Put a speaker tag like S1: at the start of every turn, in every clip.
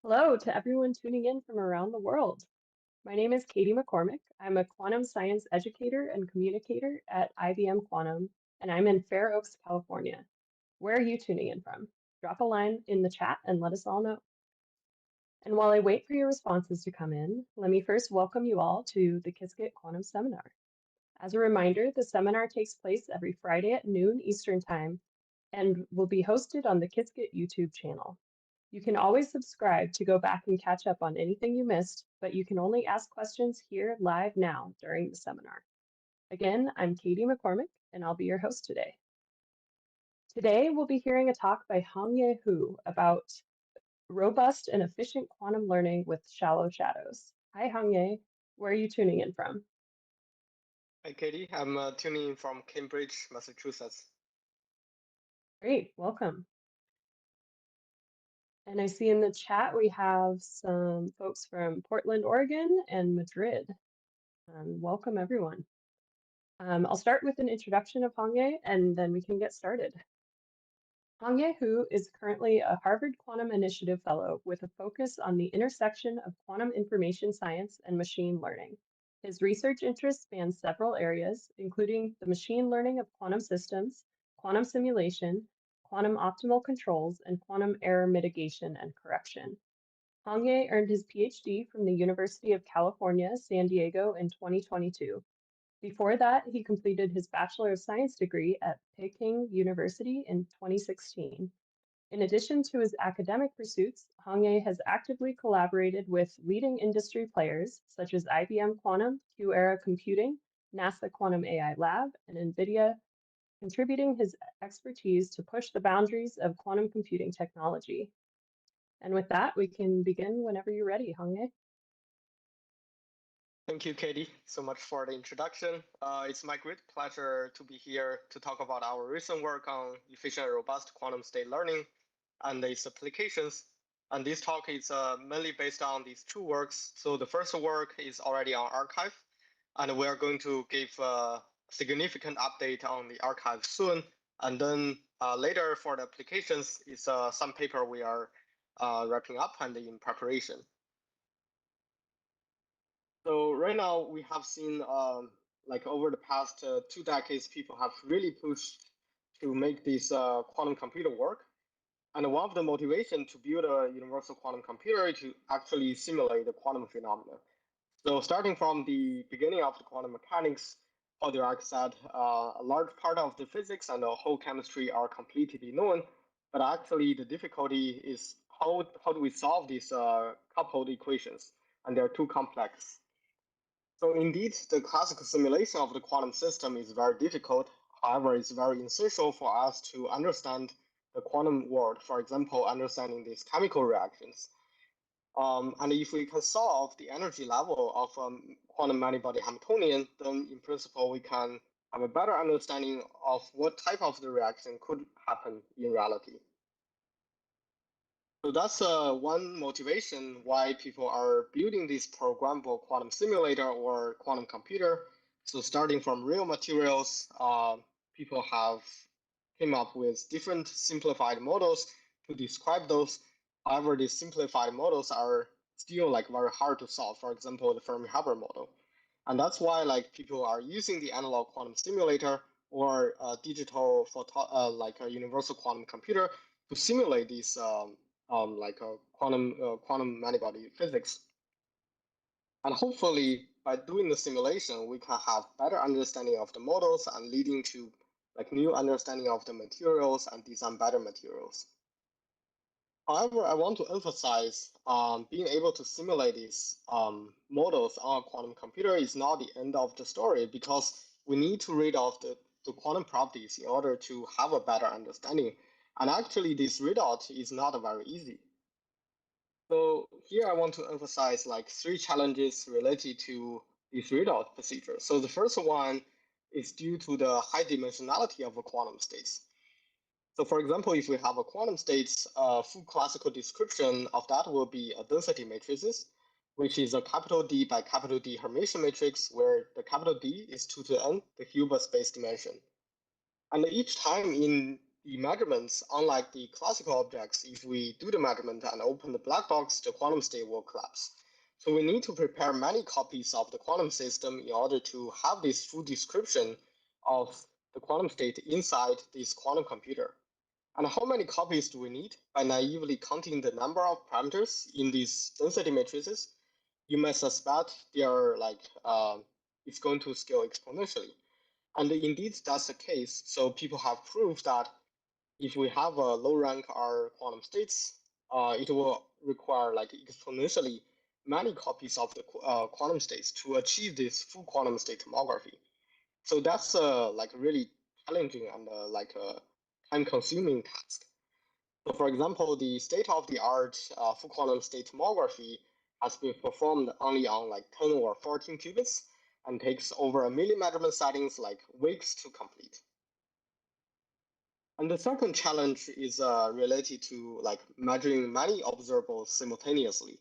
S1: Hello to everyone tuning in from around the world. My name is Katie McCormick. I'm a quantum science educator and communicator at IBM Quantum, and I'm in Fair Oaks, California. Where are you tuning in from? Drop a line in the chat and let us all know. And while I wait for your responses to come in, let me first welcome you all to the Qiskit Quantum Seminar. As a reminder, the seminar takes place every Friday at noon Eastern Time and will be hosted on the Qiskit YouTube channel. You can always subscribe to go back and catch up on anything you missed, but you can only ask questions here live now during the seminar. Again, I'm Katie McCormick, and I'll be your host today. Today, we'll be hearing a talk by Hongye Hu about robust and efficient quantum learning with shallow shadows. Hi, Hongye. Where are you tuning in from?
S2: Hi, Katie. I'm tuning in from Cambridge, Massachusetts.
S1: Great, welcome. And I see in the chat we have some folks from Portland, Oregon, and Madrid. Welcome, everyone. I'll start with an introduction of Hongye, and then we can get started. Hongye Hu is currently a Harvard Quantum Initiative Fellow with a focus on the intersection of quantum information science and machine learning. His research interests span several areas, including the machine learning of quantum systems, quantum simulation, quantum optimal controls, and quantum error mitigation and correction. Hongye earned his PhD from the University of California, San Diego in 2022. Before that, he completed his Bachelor of Science degree at Peking University in 2016. In addition to his academic pursuits, Hongye has actively collaborated with leading industry players such as IBM Quantum, Q-Era Computing, NASA Quantum AI Lab, and NVIDIA, contributing his expertise to push the boundaries of quantum computing technology. And with that, we can begin whenever you're ready, Hongye.
S2: Thank you, Katie, so much for the introduction. It's my great pleasure to be here to talk about our recent work on efficient and robust quantum state learning and its applications. And this talk is mainly based on these two works. So the first work is already on arXiv, and we are going to give a significant update on the arXiv soon. And then later for the applications is some paper we are wrapping up and in preparation. So right now we have seen like over the past 2 decades, people have really pushed to make this quantum computer work. And one of the motivation to build a universal quantum computer is to actually simulate the quantum phenomena. So starting from the beginning of the quantum mechanics, Paul Dirac said a large part of the physics and the whole chemistry are completely known, but actually the difficulty is how do we solve these coupled equations, and they're too complex. So indeed, the classical simulation of the quantum system is very difficult. However, it's very essential for us to understand the quantum world, for example, understanding these chemical reactions. And if we can solve the energy level of quantum many-body Hamiltonian, then in principle, we can have a better understanding of what type of the reaction could happen in reality. So that's one motivation why people are building this programmable quantum simulator or quantum computer. So starting from real materials, people have came up with different simplified models to describe those. However, these simplified models are still like very hard to solve. For example, the Fermi-Haber model, and that's why like people are using the analog quantum simulator or digital like a universal quantum computer to simulate these like a quantum many-body physics. And hopefully, by doing the simulation, we can have better understanding of the models and leading to like new understanding of the materials and design better materials. However, I want to emphasize being able to simulate these models on a quantum computer is not the end of the story, because we need to read off the quantum properties in order to have a better understanding. And actually, this readout is not very easy. So here I want to emphasize like 3 challenges related to this readout procedure. So the first one is due to the high dimensionality of a quantum states. So for example, if we have a quantum states, full classical description of that will be a density matrices, which is a capital D by capital D Hermitian matrix, where the capital D is 2 to the n, the Hilbert space dimension. And each time in the measurements, unlike the classical objects, if we do the measurement and open the black box, the quantum state will collapse. So we need to prepare many copies of the quantum system in order to have this full description of the quantum state inside this quantum computer. And how many copies do we need? By naively counting the number of parameters in these density matrices, you may suspect they are it's going to scale exponentially. And indeed, that's the case. So people have proved that if we have a low rank R quantum states, it will require like exponentially many copies of the quantum states to achieve this full quantum state tomography. So that's like really challenging and like a time-consuming task. So for example, the state-of-the-art full quantum state tomography has been performed only on like 10 or 14 qubits and takes over 1 million measurement settings like weeks to complete. And the second challenge is related to like measuring many observables simultaneously.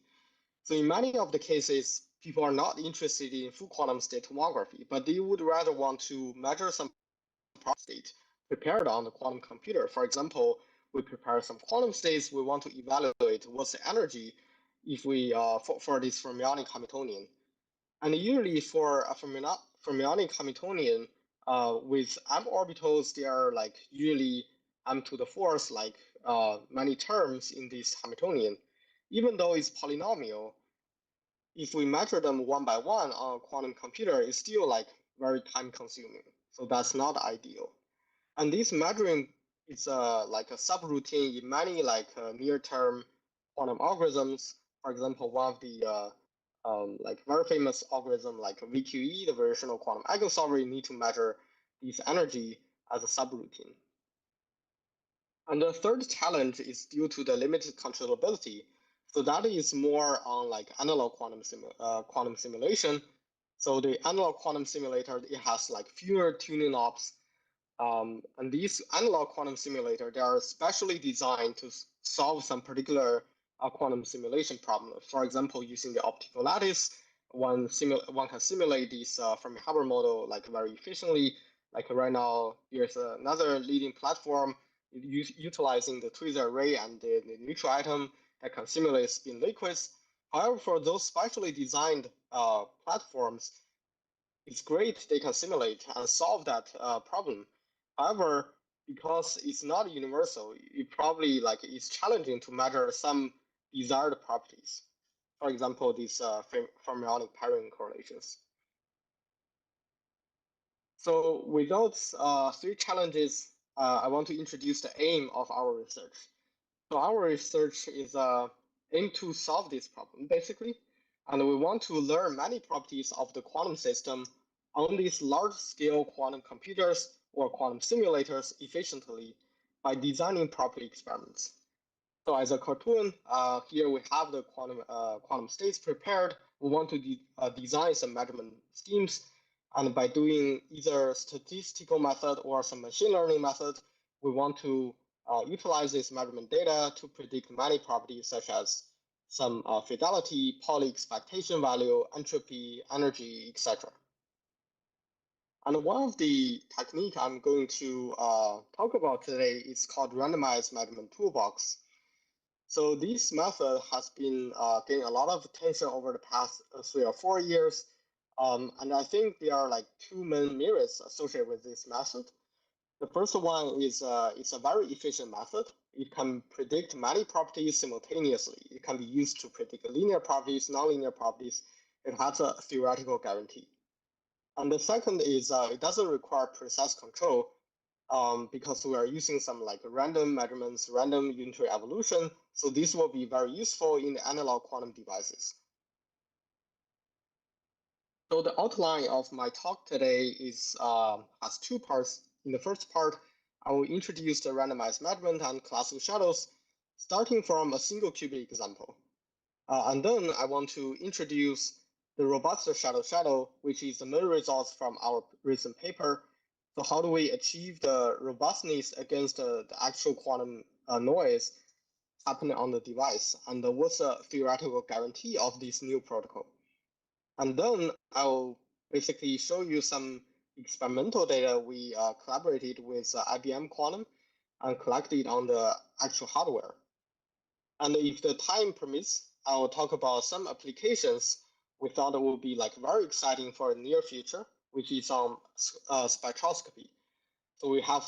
S2: So in many of the cases, people are not interested in full quantum state tomography, but they would rather want to measure some state prepared on the quantum computer. For example, we prepare some quantum states. We want to evaluate what's the energy if we for this fermionic Hamiltonian. And usually for a fermionic Hamiltonian with m orbitals, they are like usually m to the fourth, like many terms in this Hamiltonian. Even though it's polynomial, if we measure them one by one on a quantum computer, it's still like very time consuming. So that's not ideal. And this measuring is like a subroutine in many like near-term quantum algorithms. For example, one of the like very famous algorithm like VQE, the variational quantum eigensolver, you need to measure this energy as a subroutine. And the third challenge is due to the limited controllability. So that is more on like analog quantum simulation. So the analog quantum simulator, it has like fewer tuning knobs. And these analog quantum simulator, they are specially designed to solve some particular quantum simulation problem. For example, using the optical lattice, one can simulate this from a Hubbard model like very efficiently. Like right now, here's another leading platform utilizing the Tweezer array and the neutral atom that can simulate spin liquids. However, for those specially designed platforms, it's great they can simulate and solve that problem. However, because it's not universal, it probably like it's challenging to measure some desired properties. For example, these fermionic pairing correlations. So with those three challenges, I want to introduce the aim of our research. So our research is aim to solve this problem basically, and we want to learn many properties of the quantum system on these large-scale quantum computers or quantum simulators efficiently by designing property experiments. So as a cartoon, here we have the quantum states prepared. We want to design some measurement schemes, and by doing either statistical method or some machine learning method, we want to utilize this measurement data to predict many properties such as some fidelity, Pauli expectation value, entropy, energy, etc. And one of the technique I'm going to talk about today is called randomized measurement toolbox. So this method has been getting a lot of attention over the past 3 or 4 years. And I think there are like two main merits associated with this method. The first one is it's a very efficient method. It can predict many properties simultaneously. It can be used to predict linear properties, nonlinear properties. It has a theoretical guarantee. And the second is it doesn't require precise control because we are using some like random measurements, random unitary evolution. So this will be very useful in the analog quantum devices. So the outline of my talk today is has two parts. In the first part, I will introduce the randomized measurement and classical shadows, starting from a single qubit example. And then I want to introduce the robust shadow, which is the main results from our recent paper. So how do we achieve the robustness against the actual quantum noise happening on the device? And what's the theoretical guarantee of this new protocol? And then I'll basically show you some experimental data we collaborated with IBM Quantum and collect it on the actual hardware. And if the time permits, I will talk about some applications we thought would be like very exciting for the near future, which is on spectroscopy. So we have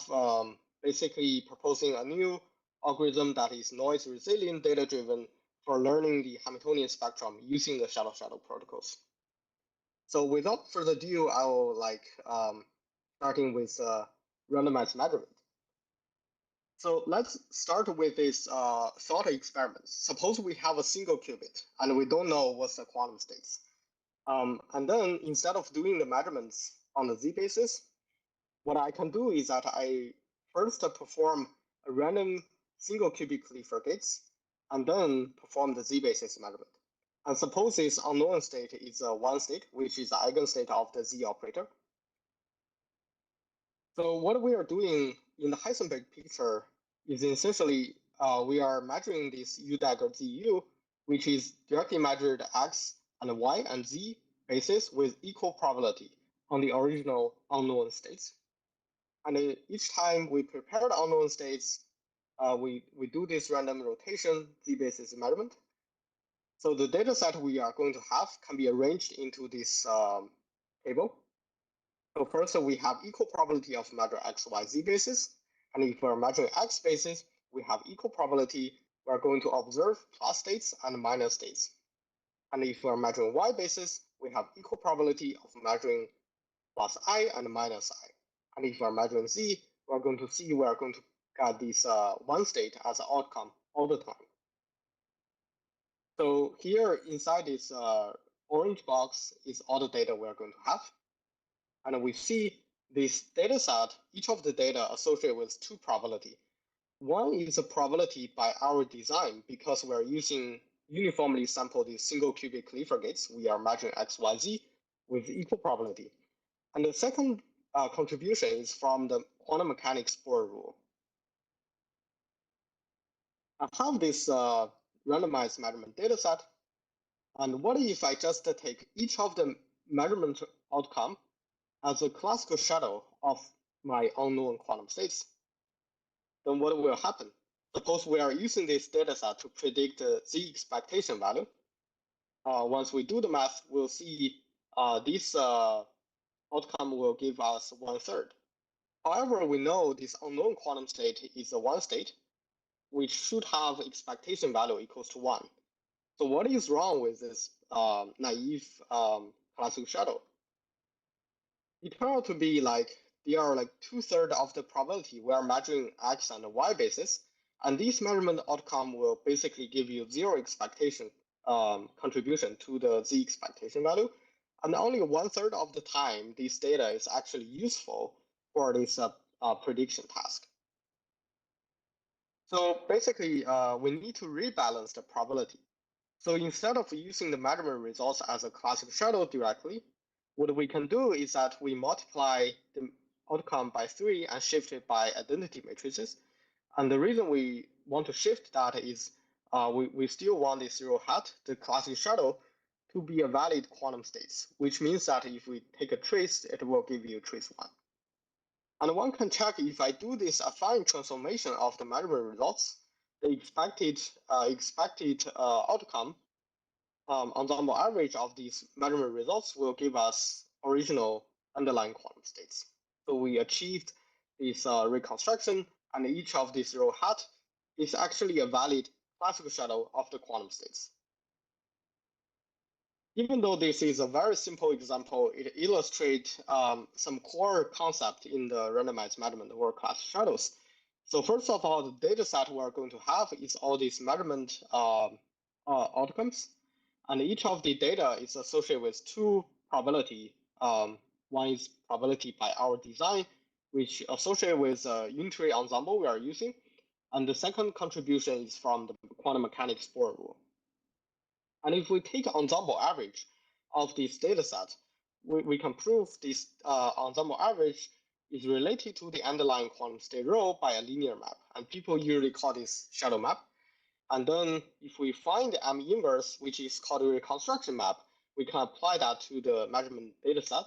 S2: basically proposing a new algorithm that is noise resilient, data driven for learning the Hamiltonian spectrum using the shadow protocols. So without further ado, I will starting with randomized measurement. So let's start with this thought experiment. Suppose we have a single qubit and we don't know what's the quantum states. And then instead of doing the measurements on the Z basis, what I can do is that I first perform a random single qubit Clifford gates and then perform the Z basis measurement. And suppose this unknown state is one state, which is the eigenstate of the Z operator. So what we are doing in the Heisenberg picture is essentially we are measuring this U dagger ZU, which is directly measured X and Y and Z basis with equal probability on the original unknown states. And each time we prepare the unknown states, we do this random rotation Z basis measurement. So the data set we are going to have can be arranged into this table. So first, we have equal probability of measure X, Y, Z basis. And if we're measuring X basis, we have equal probability we're going to observe plus states and minus states. And if we're measuring Y basis, we have equal probability of measuring plus I and minus I. And if we're measuring Z, we're going to get this one state as an outcome all the time. So here inside this orange box is all the data we're going to have. And we see this data set, each of the data associated with two probability. One is a probability by our design because we're using uniformly sample these single qubit Clifford gates. We are measuring X, Y, Z with equal probability. And the second contribution is from the quantum mechanics Bohr rule. I have this randomized measurement data set. And what if I just take each of the measurement outcome as a classical shadow of my unknown quantum states? Then what will happen? Suppose we are using this data set to predict the Z expectation value. Once we do the math, we'll see this outcome will give us 1/3. However, we know this unknown quantum state is a one state, which should have expectation value equals to 1. So what is wrong with this naive classical shadow? It turned out to be like they are like 2/3 of the probability we are measuring X and Y basis, and this measurement outcome will basically give you zero expectation contribution to the Z expectation value, and only 1/3 of the time this data is actually useful for this prediction task. So basically, we need to rebalance the probability. So instead of using the measurement results as a classic shadow directly, what we can do is that we multiply the outcome by 3 and shift it by identity matrices. And the reason we want to shift that is we still want the zero hat, the classic shadow, to be a valid quantum states, which means that if we take a trace, it will give you trace 1. And one can check if I do this affine transformation of the measurement results, the expected outcome ensemble average of these measurement results will give us original underlying quantum states. So we achieved this reconstruction, and each of these zero hat is actually a valid classical shadow of the quantum states. Even though this is a very simple example, it illustrates some core concept in the randomized measurement world-class shadows. So first of all, the data set we're going to have is all these measurement outcomes. And each of the data is associated with two probability. One is probability by our design, which associated with a unitary ensemble we are using. And the second contribution is from the quantum mechanics Bohr rule. And if we take ensemble average of this data set, we can prove this ensemble average is related to the underlying quantum state rho by a linear map. And people usually call this shadow map. And then if we find the M inverse, which is called a reconstruction map, we can apply that to the measurement data set.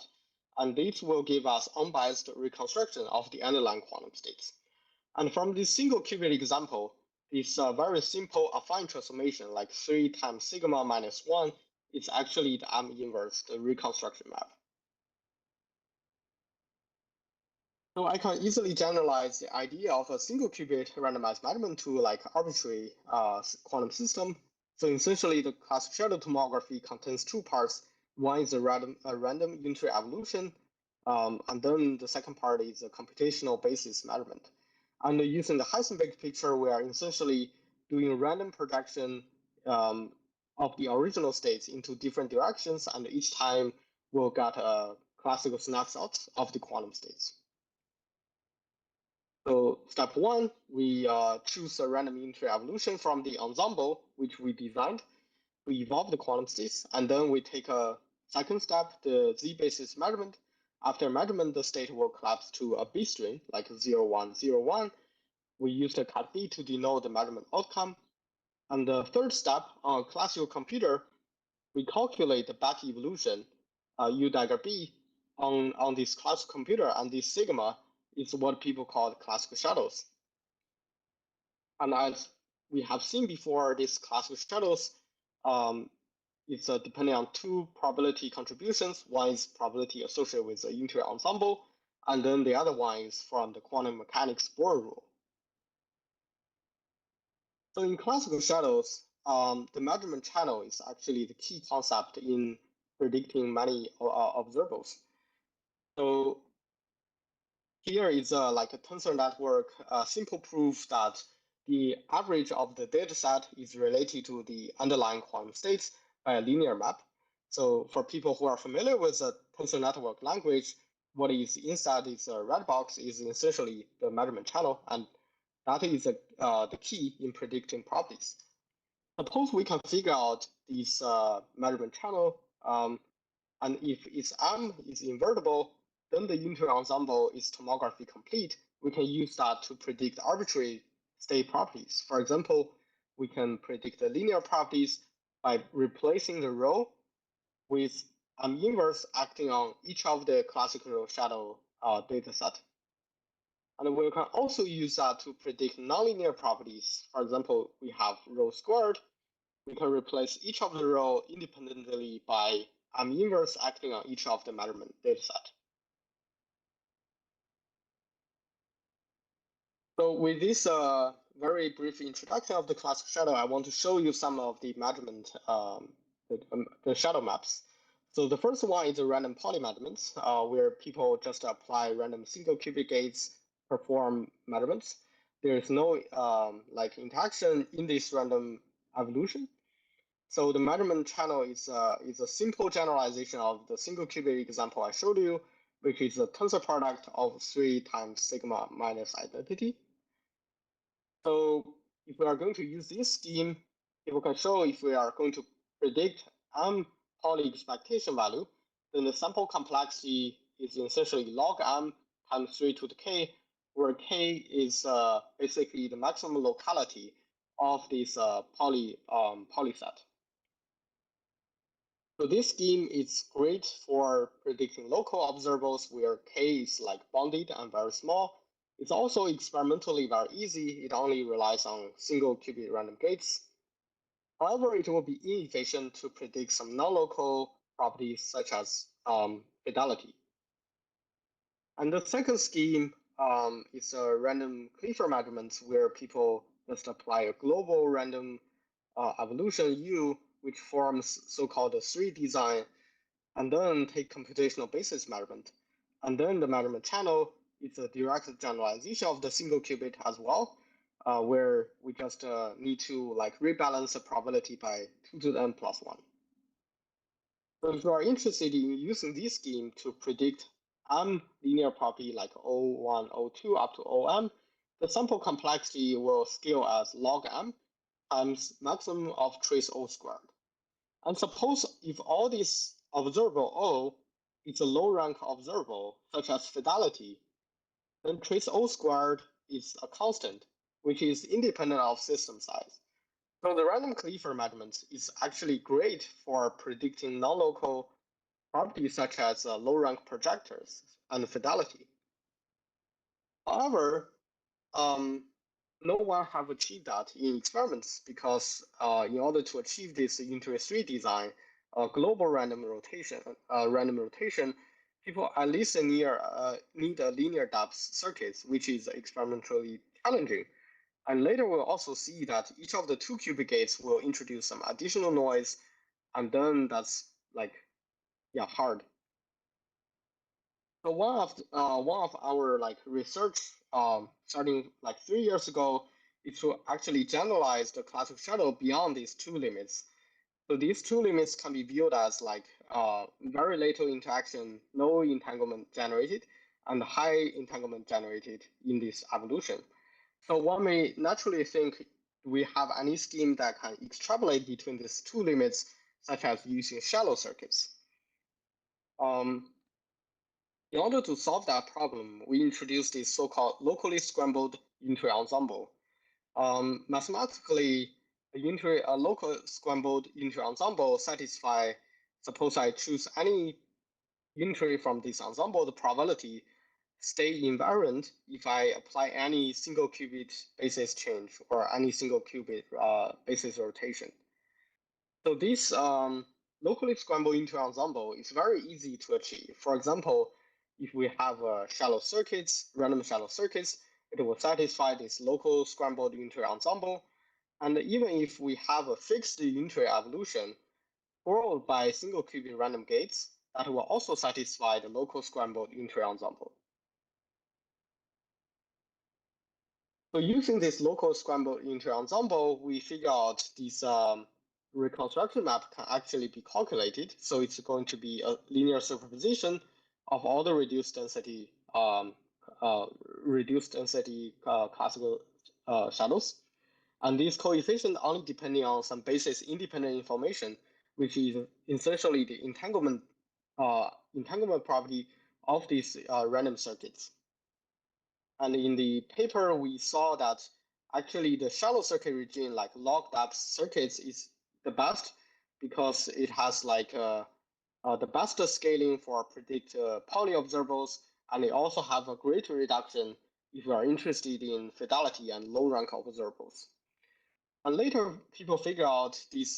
S2: And this will give us unbiased reconstruction of the underlying quantum states. And from this single qubit example, this very simple affine transformation, like 3 times sigma minus 1, is actually the M inverse, the reconstruction map. So I can easily generalize the idea of a single qubit randomized measurement to like arbitrary quantum system. So essentially, the classic shadow tomography contains two parts. One is a random unitary evolution, and then the second part is a computational basis measurement. And using the Heisenberg picture, we are essentially doing random projection of the original states into different directions, and each time we'll get a classical snapshot of the quantum states. So step one, we choose a random unitary evolution from the ensemble, which we designed to evolve the quantum states. And then we take a second step, the z-basis measurement. After measurement, the state will collapse to a B string, like 0, 1, 0, 1. We use the cat B to denote the measurement outcome. And the third step, on a classical computer, we calculate the back evolution, U dagger B, on this classical computer, and this sigma is what people call classical shadows. And as we have seen before, these classical shadows it's depending on two probability contributions. One is probability associated with the unitary ensemble, and then the other one is from the quantum mechanics Bohr rule. So in classical shadows, the measurement channel is actually the key concept in predicting many observables. So here is like a tensor network, simple proof that the average of the dataset is related to the underlying quantum states by a linear map. So for people who are familiar with the tensor network language, what is inside this red box is essentially the measurement channel, and that is the key in predicting properties. Suppose we can figure out this measurement channel, and if its M is invertible, then the unitary ensemble is tomography complete. We can use that to predict arbitrary state properties. For example, we can predict the linear properties by replacing the row with M inverse acting on each of the classical shadow data set. And we can also use that to predict nonlinear properties. For example, we have row squared. We can replace each of the row independently by M inverse acting on each of the measurement dataset. So with this very brief introduction of the classical shadow, I want to show you some of the measurement, the shadow maps. So the first one is the random Pauli measurements, where people just apply random single qubit gates, perform measurements. There is no like interaction in this random evolution. So the measurement channel is a simple generalization of the single qubit example I showed you, which is a tensor product of 3 times sigma minus identity. So if we are going to use this scheme, people can show if we are going to predict M Pauli expectation value, then the sample complexity is essentially log M times 3 to the k, where k is basically the maximum locality of this Pauli set. So this scheme is great for predicting local observables where k is like bounded and very small. It's also experimentally very easy. It only relies on single qubit random gates. However, it will be inefficient to predict some non-local properties such as fidelity. And the second scheme is a random Clifford measurements where people just apply a global random evolution U, which forms so-called a 3 design, and then take computational basis measurement. And then the measurement channel is a direct generalization of the single qubit as well, where we just need to like rebalance the probability by 2 to the n plus 1. So if you are interested in using this scheme to predict M linear property like O1, O2 up to OM, the sample complexity will scale as log M times maximum of trace O squared. And suppose if all these observable O is a low rank observable, such as fidelity, then trace O squared is a constant, which is independent of system size. So the random Clifford measurement is actually great for predicting non-local properties such as low rank projectors and fidelity. However, no one have achieved that in experiments because in order to achieve this inter-3 design, global random rotation, people at least need a linear depth circuits, which is experimentally challenging. And later we'll also see that each of the 2 qubit gates will introduce some additional noise, and then that's like, yeah, hard. So one of our like research starting like 3 years ago is to actually generalize the classical shadow beyond these 2 limits. So these 2 limits can be viewed as like very little interaction, no entanglement generated, and high entanglement generated in this evolution. So one may naturally think, do we have any scheme that can extrapolate between these 2 limits, such as using shallow circuits? In order to solve that problem, we introduced this so-called locally scrambled unitary ensemble. Mathematically, a local scrambled unitary ensemble satisfies, suppose I choose any unitary from this ensemble, the probability stay invariant if I apply any single qubit basis change or any single qubit basis rotation. So this locally scrambled unitary ensemble is very easy to achieve. For example, if we have shallow circuits, random shallow circuits, it will satisfy this local scrambled unitary ensemble. And even if we have a fixed unitary evolution followed by single qubit random gates, that will also satisfy the local scrambled unitary ensemble. So using this local scrambled unitary ensemble, we figure out this reconstruction map can actually be calculated. So it's going to be a linear superposition of all the reduced density classical shadows. And these coefficients only depending on some basis independent information, which is essentially the entanglement property of these random circuits. And in the paper, we saw that actually the shallow circuit region, like log depth circuits, is the best because it has like the best scaling for predict Pauli observables, and they also have a greater reduction if you are interested in fidelity and low rank observables. And later, people figure out this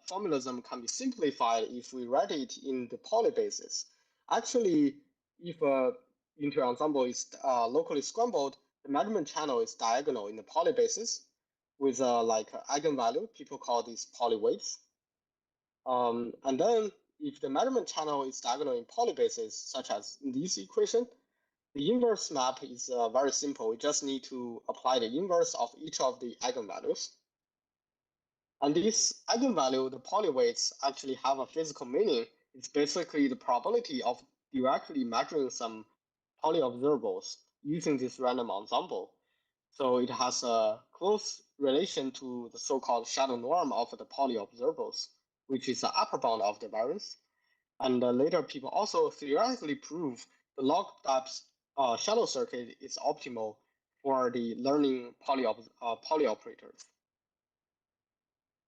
S2: formalism can be simplified if we write it in the Pauli basis. Actually, if a unitary ensemble is locally scrambled, the measurement channel is diagonal in the Pauli basis with like eigenvalue. People call these Pauli weights. And then if the measurement channel is diagonal in Pauli basis, such as in this equation, the inverse map is very simple. We just need to apply the inverse of each of the eigenvalues. And this eigenvalue, the Pauli weights, actually have a physical meaning. It's basically the probability of directly measuring some Pauli observables using this random ensemble. So it has a close relation to the so-called shadow norm of the Pauli observables, which is the upper bound of the variance. And later, people also theoretically prove the log depth shadow circuit is optimal for the learning Pauli operators.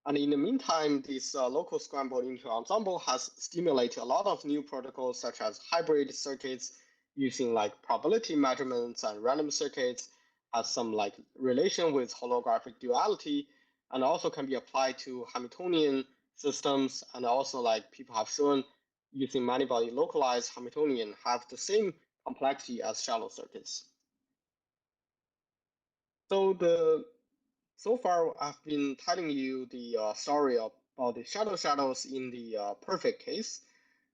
S2: And in the meantime, this local scrambled unitary ensemble has stimulated a lot of new protocols, such as hybrid circuits using like probability measurements and random circuits, has some like relation with holographic duality, and also can be applied to Hamiltonian systems. And also like people have shown using many-body localized Hamiltonian have the same complexity as shallow circuits. So far, I've been telling you the story about the shadows in the perfect case.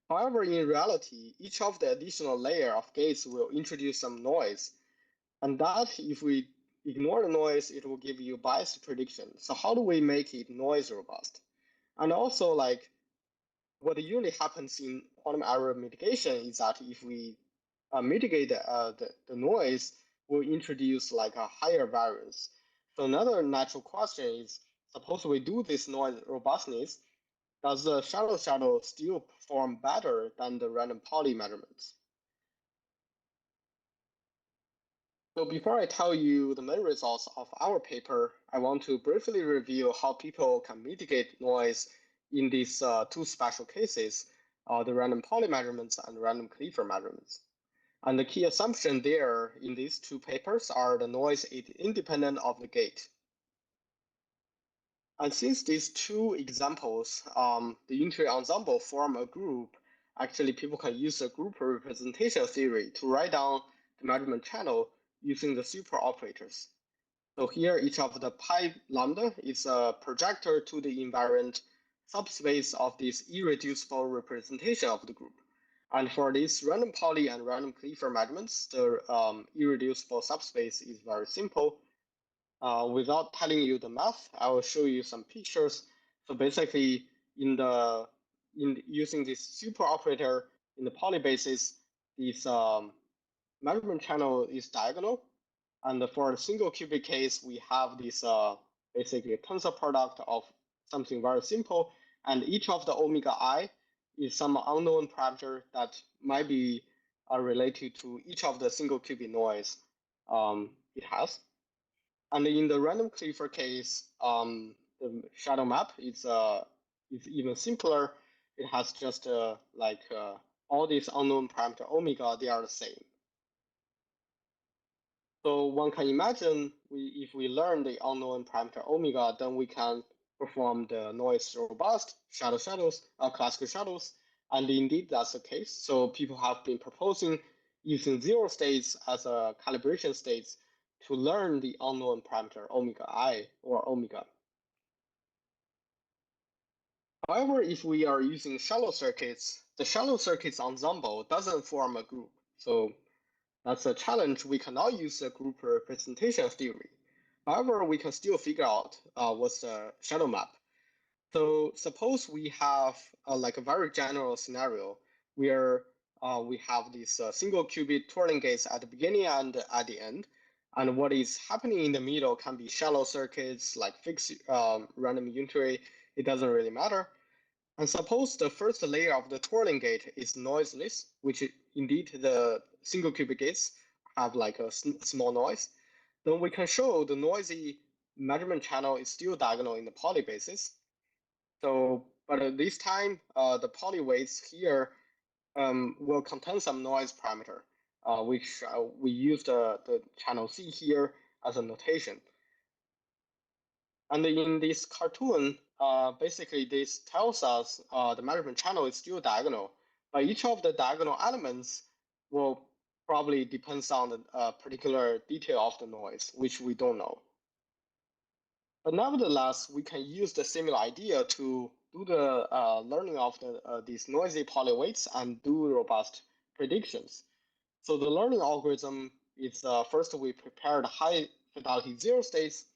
S2: However, in reality, each of the additional layer of gates will introduce some noise. And that, if we ignore the noise, it will give you biased prediction. So how do we make it noise robust? And also, like, what usually happens in quantum error mitigation is that if we mitigate the noise, we'll introduce like a higher variance. So another natural question is, suppose we do this noise robustness, does the shadow still perform better than the random Pauli measurements? So before I tell you the main results of our paper, I want to briefly review how people can mitigate noise in these 2 special cases, the random Pauli measurements and random Clifford measurements. And the key assumption there in these two papers are the noise is independent of the gate. And since these two examples, the unitary ensemble form a group, actually people can use the group representation theory to write down the measurement channel using the super operators. So here, each of the pi lambda is a projector to the invariant subspace of this irreducible representation of the group. And for these random Pauli and random Clifford measurements, the irreducible subspace is very simple. Without telling you the math, I will show you some pictures. So basically, using this super operator in the Pauli basis, this measurement channel is diagonal. And for a single qubit case, we have this basically a tensor product of something very simple. And each of the omega I is some unknown parameter that might be related to each of the single qubit noise it has. And in the random Clifford case, the shadow map is even simpler. It has just all these unknown parameter omega, they are the same. So one can imagine if we learn the unknown parameter omega, then we can perform the noise robust shadows, classical shadows. And indeed, that's the case. So people have been proposing using zero states as a calibration states to learn the unknown parameter omega I or omega. However, if we are using shallow circuits, the shallow circuits ensemble doesn't form a group. So that's a challenge. We cannot use a group representation theory. However, we can still figure out what's the shadow map. So suppose we have like a very general scenario where we have this single qubit twirling gates at the beginning and at the end. And what is happening in the middle can be shallow circuits like fixed random unitary. It doesn't really matter. And suppose the first layer of the twirling gate is noiseless, which indeed the single qubit gates have like a small noise. Then we can show the noisy measurement channel is still diagonal in the Pauli basis. So, but this time the Pauli weights here will contain some noise parameter, which we use the channel C here as a notation. And in this cartoon, basically this tells us the measurement channel is still diagonal, but each of the diagonal elements will probably depends on the particular detail of the noise, which we don't know. But nevertheless, we can use the similar idea to do the learning of these noisy Pauli weights and do robust predictions. So the learning algorithm is first we prepared high fidelity zero states.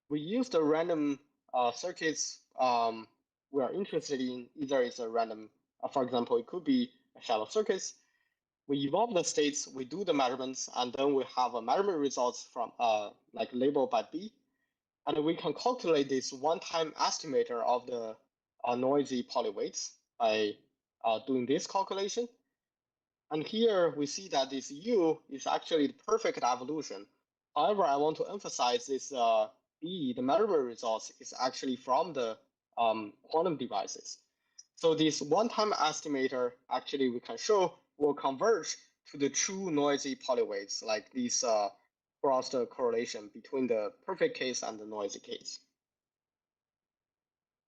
S2: We use the random circuits we are interested in. Either it's a random, for example, it could be a shallow circuits. We evolve the states, we do the measurements, and then we have a measurement results from like labeled by B. And we can calculate this one-time estimator of the noisy Pauli weights by doing this calculation. And here we see that this U is actually the perfect evolution. However, I want to emphasize this B, the measurement results, is actually from the quantum devices. So this one-time estimator, actually we can show, will converge to the true noisy Pauli weights, like these cross the correlation between the perfect case and the noisy case.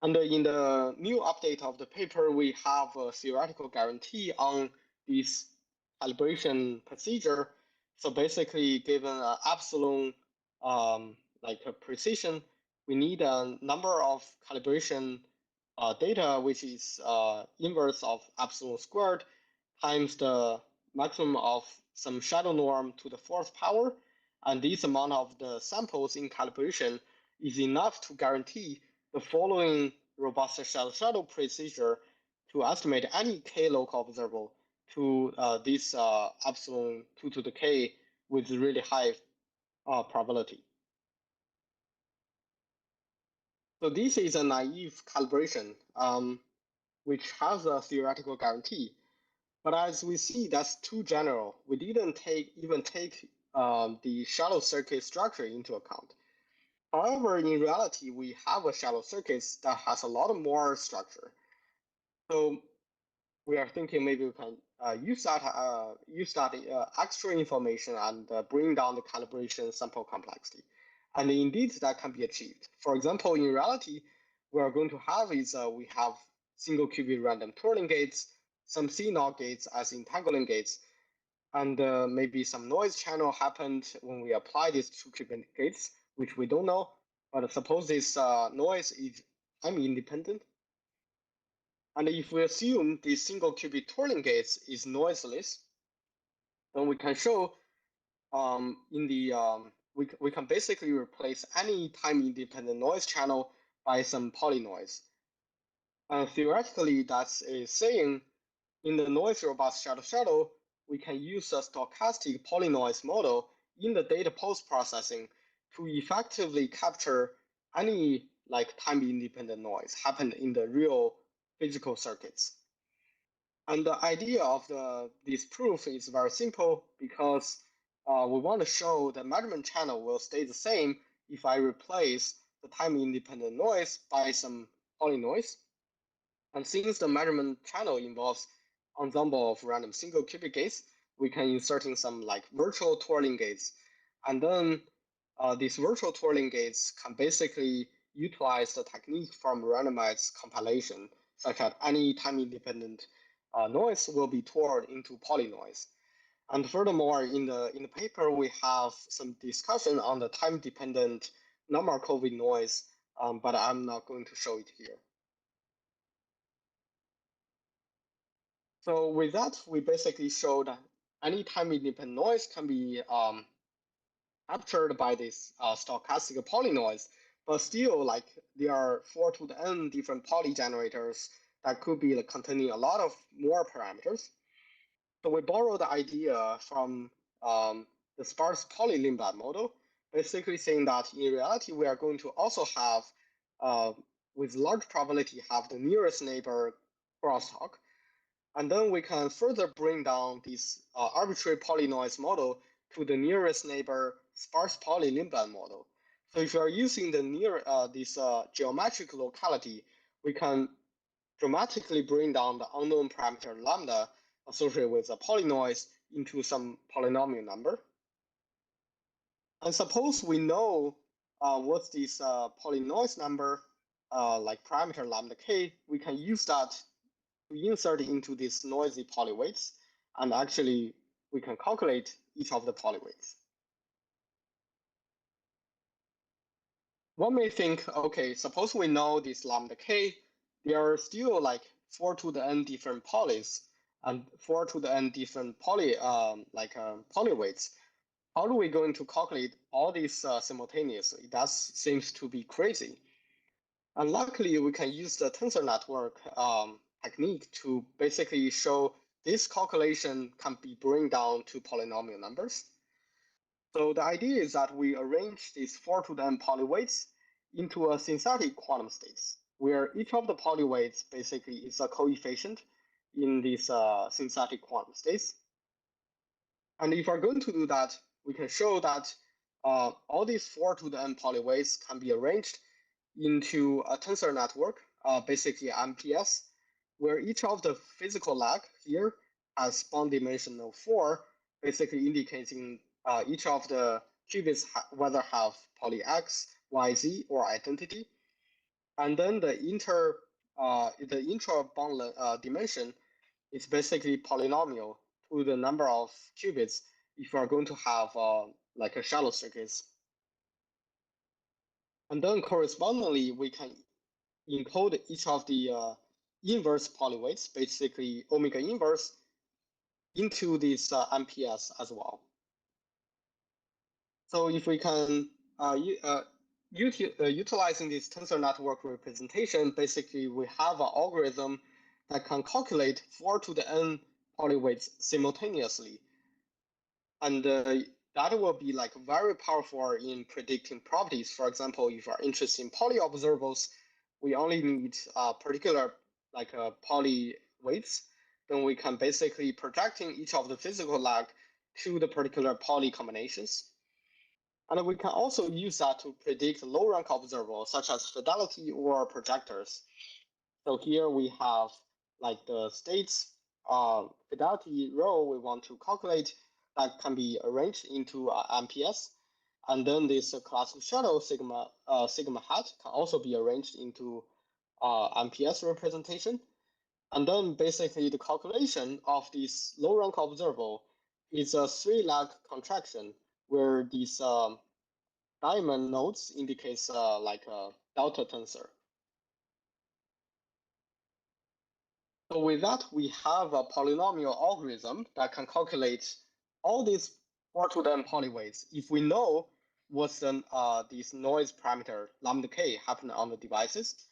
S2: And in the new update of the paper, we have a theoretical guarantee on this calibration procedure. So basically, given an epsilon like a precision, we need a number of calibration data, which is inverse of epsilon squared times the maximum of some shadow norm to the fourth power. And this amount of the samples in calibration is enough to guarantee the following robust shadow procedure to estimate any k local observable to this epsilon 2 to the k with really high probability. So this is a naive calibration, which has a theoretical guarantee. But as we see, that's too general. We didn't even take the shallow circuit structure into account. However, in reality, we have a shallow circuit that has a lot more structure. So we are thinking maybe we can use that extra information and bring down the calibration sample complexity. And indeed, that can be achieved. For example, in reality, we are going to have is we have single qubit random twirling gates, some CNOT gates as entanglement gates, and maybe some noise channel happened when we apply these two qubit gates, which we don't know. But suppose this noise is time independent. And if we assume the single qubit twirling gates is noiseless, then we can show we can basically replace any time independent noise channel by some polynoise. And theoretically, that's saying in the noise robust shadow, we can use a stochastic polynoise model in the data post-processing to effectively capture any like time independent noise happen in the real physical circuits. And the idea of this proof is very simple because we want to show the measurement channel will stay the same if I replace the time independent noise by some polynoise. And since the measurement channel involves ensemble of random single qubit gates, we can insert in some like virtual twirling gates. And then these virtual twirling gates can basically utilize the technique from randomized compilation, such that any time independent noise will be twirled into polynoise. And furthermore, in the paper, we have some discussion on the time-dependent non-Markovic noise, but I'm not going to show it here. So with that, we basically showed that any time-independent noise can be captured by this stochastic polynoise, but still, like there are 4 to the n different Pauli generators that could be like, containing a lot of more parameters. So we borrow the idea from the sparse Pauli Limbat model, basically saying that in reality, we are going to also have, with large probability, have the nearest neighbor crosstalk. And then we can further bring down this arbitrary polynoise model to the nearest neighbor sparse Pauli Limbat model. So if you are using the this geometric locality, we can dramatically bring down the unknown parameter lambda associated with a polynoise into some polynomial number. And suppose we know what's this polynoise number, like parameter lambda k, we can use that to insert into these noisy polyweights, and actually we can calculate each of the polyweights. One may think, okay, suppose we know this lambda k, there are still like 4 to the n different polys and 4 to the n different polyweights. How are we going to calculate all these simultaneously? That seems to be crazy. And luckily, we can use the tensor network technique to basically show this calculation can be bring down to polynomial numbers. So the idea is that we arrange these 4 to the n polyweights into a synthetic quantum states, where each of the polyweights basically is a coefficient in these synthetic quantum states. And if we're going to do that, we can show that all these 4 to the n polyweights can be arranged into a tensor network, basically MPS, where each of the physical lag here has bond dimensional 4, basically indicating each of the qubits whether have poly X, Y, Z, or identity. And then the intra-bond dimension is basically polynomial to the number of qubits if you are going to have like a shallow circuits. And then correspondingly, we can encode each of the inverse polyweights, basically omega inverse, into this MPS as well. So if we can utilizing this tensor network representation, basically we have an algorithm that can calculate 4 to the n polyweights simultaneously. And that will be like very powerful in predicting properties. For example, if you are interested in Pauli observables, we only need particular like Pauli weights, then we can basically projecting each of the physical lag to the particular Pauli combinations. And we can also use that to predict low rank observables such as fidelity or projectors. So here we have like the states fidelity row we want to calculate that can be arranged into MPS. And then this classical shadow sigma hat can also be arranged into MPS representation. And then basically the calculation of this low rank observable is a 3-lag contraction where these diamond nodes indicates like a delta tensor. So with that, we have a polynomial algorithm that can calculate all these 4-to-the-n polyweights. If we know what's this noise parameter lambda k happening on the devices,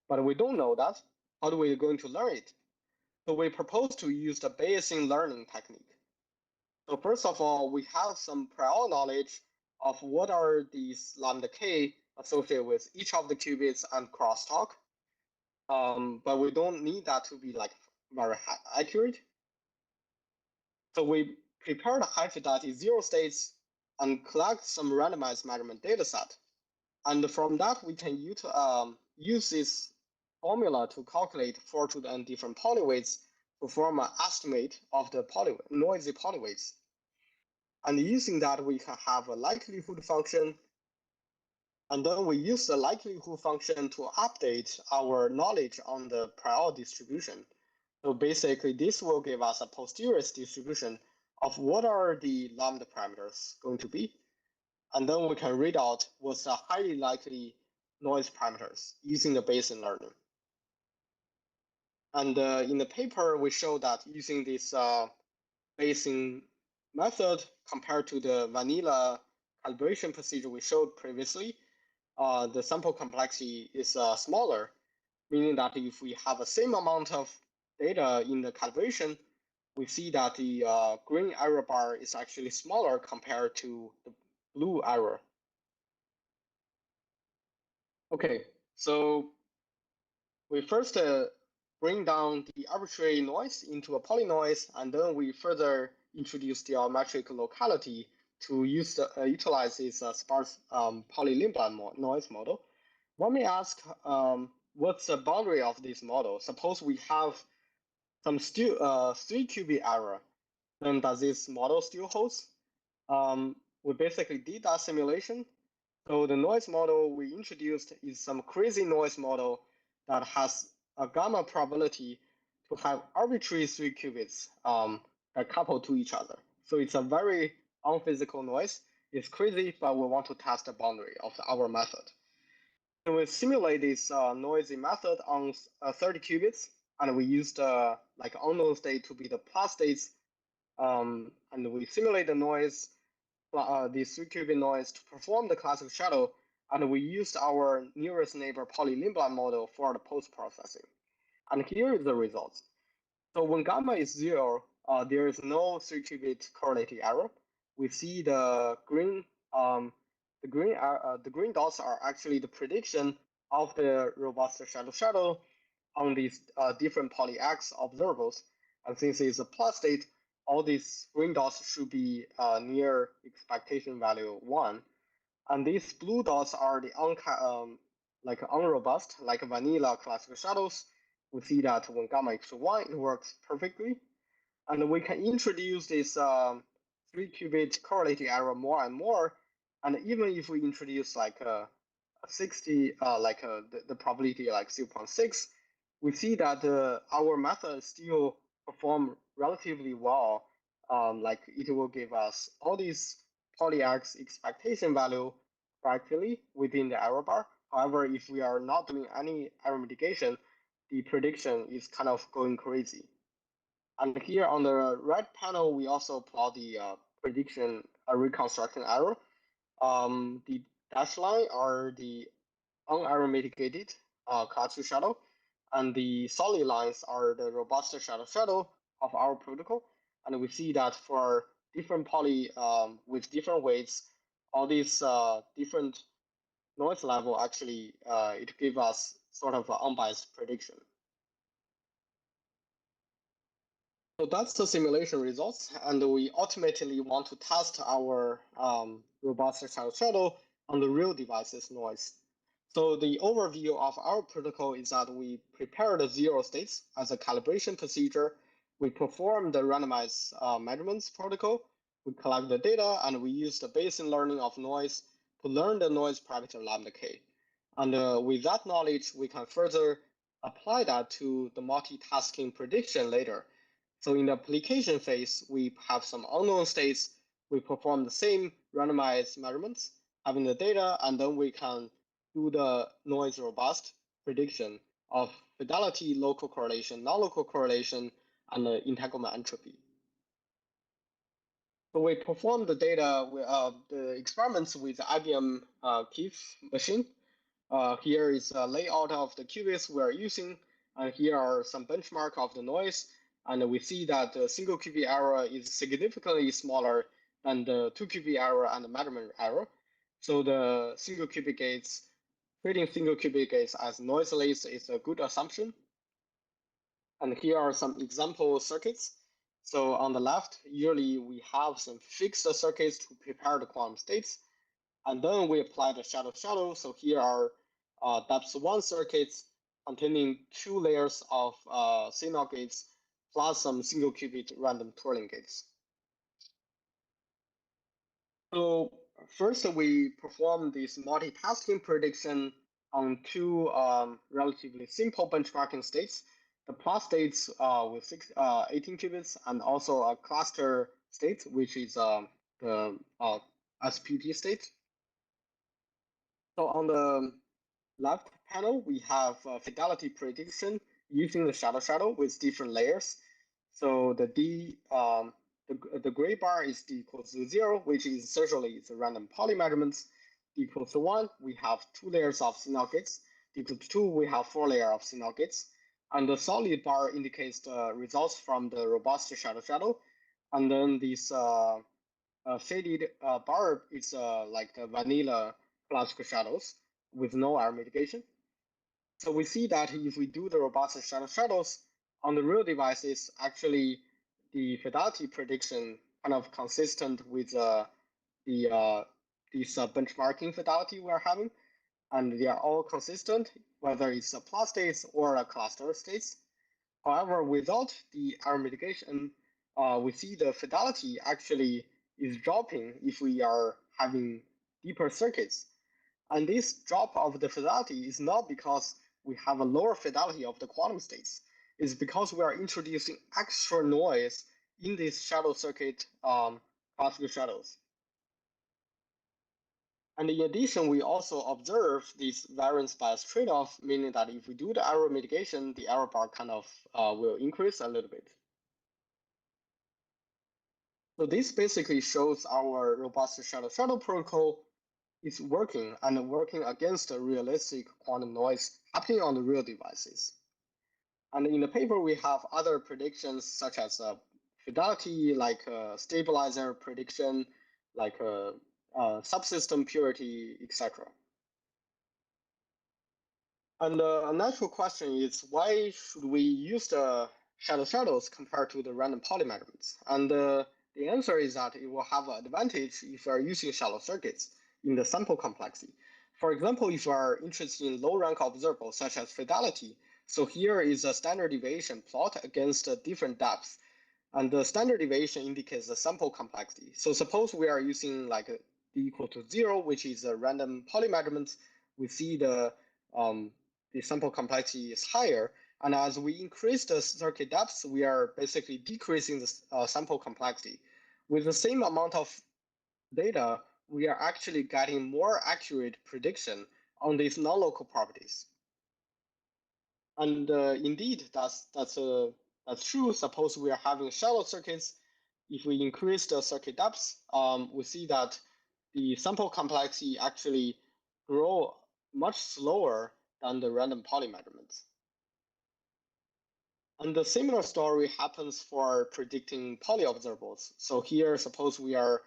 S2: but we don't know that, how are we going to learn it? So we propose to use the Bayesian learning technique. So first of all, we have some prior knowledge of what are these lambda k associated with each of the qubits and crosstalk. But we don't need that to be like very accurate. So we prepare the high fidelity 0 states and collect some randomized measurement data set. And from that, we can use this formula to calculate 4-to-the-n different polyweights to form an estimate of the noisy polyweights. And using that, we can have a likelihood function. And then we use the likelihood function to update our knowledge on the prior distribution. So basically, this will give us a posterior distribution of what are the lambda parameters going to be. And then we can read out what's the highly likely noise parameters using the Bayesian learning. And in the paper, we show that using this Bayesian method compared to the vanilla calibration procedure we showed previously, the sample complexity is smaller, meaning that if we have the same amount of data in the calibration, we see that the green error bar is actually smaller compared to the blue error. Okay, so we first bring down the arbitrary noise into a polynoise, and then we further introduce the geometric locality to utilize this sparse Pauli-Limblad noise model. One may ask, what's the boundary of this model? Suppose we have some still 3-qubit error, then does this model still holds? We basically did that simulation. So the noise model we introduced is some crazy noise model that has a gamma probability to have arbitrary 3 qubits that couple to each other. So it's a very unphysical noise. It's crazy, but we want to test the boundary of our method. And we simulate this noisy method on 30 qubits, and we used like unknown state to be the plus states, and we simulate the noise, the 3-qubit noise to perform the classical shadow, and we used our nearest neighbor Pauli-Limblad model for the post-processing. And here is the results. So when gamma is 0, there is no 3-qubit correlated error. We see the green dots are actually the prediction of the robust shadow on these different poly X observables. And since it's a plus state, all these green dots should be near expectation value 1. And these blue dots are the like unrobust, like vanilla classical shadows. We see that when gamma equals 1, it works perfectly. And we can introduce this 3-qubit correlated error more and more. And even if we introduce like a 60, the probability like 0.6, we see that our method still perform relatively well. Like it will give us all these poly X expectation value correctly within the error bar. However, if we are not doing any error mitigation, the prediction is kind of going crazy. And here on the right panel, we also plot the prediction reconstruction error. The dashed line are the unerror mitigated classical shadow, and the solid lines are the robust shadow of our protocol. And we see that for different poly with different weights, all these different noise level actually it gives us sort of an unbiased prediction. So that's the simulation results, and we ultimately want to test our robust shadow on the real device's noise. So the overview of our protocol is that we prepare the 0 states as a calibration procedure, we perform the randomized measurements protocol. We collect the data, and we use the Bayesian learning of noise to learn the noise parameter lambda k. And with that knowledge, we can further apply that to the multitasking prediction later. So in the application phase, we have some unknown states. We perform the same randomized measurements, having the data, and then we can do the noise robust prediction of fidelity, local correlation, non-local correlation, and the entanglement entropy. So we perform the data, the experiments with the IBM Keith machine. Here is a layout of the qubits we're using, and here are some benchmark of the noise. And we see that the single qubit error is significantly smaller than the 2 qubit error and the measurement error. So the single qubit gates, treating single qubit gates as noiseless is a good assumption. And here are some example circuits. So on the left, usually we have some fixed circuits to prepare the quantum states. And then we apply the shadow. So here are depth 1 circuits containing 2 layers of signal gates plus some single qubit random twirling gates. So first, we perform this multitasking prediction on 2 relatively simple benchmarking states. The plus states with 18 qubits, and also a cluster state, which is the SPT state. So on the left panel, we have fidelity prediction using the shadow with different layers. So the the gray bar is d equals to 0, which is essentially the random Pauli measurements. D equals to 1, we have 2 layers of signal gates. D equals to 2, we have 4 layers of signal gates. And the solid bar indicates the results from the robust shadow. And then this shaded bar is like the vanilla classical shadows with no error mitigation. So we see that if we do the robust shadows on the real devices, actually the fidelity prediction kind of consistent with this benchmarking fidelity we're having, and they are all consistent, whether it's a plus states or a cluster states. However, without the error mitigation, we see the fidelity actually is dropping if we are having deeper circuits. And this drop of the fidelity is not because we have a lower fidelity of the quantum states. It's because we are introducing extra noise in this shadow circuit classical shadows. And in addition, we also observe this variance bias trade-off, meaning that if we do the error mitigation, the error bar kind of will increase a little bit. So this basically shows our robust shadow protocol is working and working against the realistic quantum noise happening on the real devices. And in the paper, we have other predictions such as fidelity, like stabilizer prediction, like subsystem purity, etc. And a natural question is, why should we use the shadows compared to the random Pauli measurements? And the answer is that it will have an advantage if you are using shallow circuits in the sample complexity. For example, if you are interested in low rank observables such as fidelity, so here is a standard deviation plot against different depths. And the standard deviation indicates the sample complexity. So suppose we are using like d equal to 0, which is a random Pauli measurement. We see the sample complexity is higher. And as we increase the circuit depth, we are basically decreasing the sample complexity. With the same amount of data, we are actually getting more accurate prediction on these non-local properties. And indeed, that's true. Suppose we are having shallow circuits. If we increase the circuit depth, we see that the sample complexity actually grow much slower than the random Pauli measurements. And the similar story happens for predicting Pauli observables. So here, suppose we are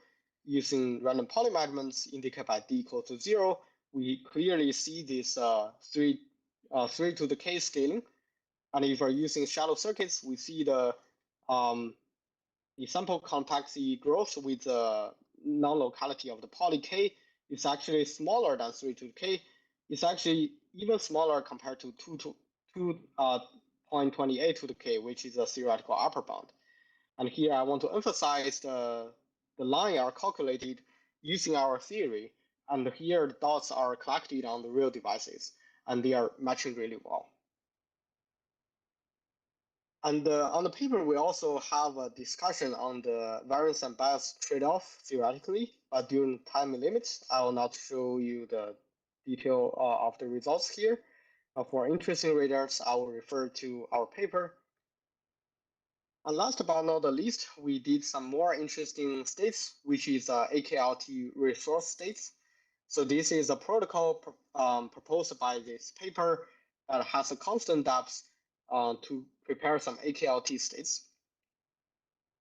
S2: using random Pauli measurements indicated by d equal to 0. We clearly see this 3 to the k scaling. And if we're using shallow circuits, we see the sample complexity growth with the non-locality of the Pauli k is actually smaller than 3 to the k. It's actually even smaller compared to 2 0.28 to the k, which is a theoretical upper bound. And here I want to emphasize the line are calculated using our theory. And here the dots are collected on the real devices, and they are matching really well. And on the paper, we also have a discussion on the variance and bias trade-off theoretically, but during time limits, I will not show you the detail of the results here. For interesting readers, I will refer to our paper. And last but not the least, we did some more interesting states, which is AKLT resource states. So this is a protocol proposed by this paper that has a constant depth to prepare some AKLT states.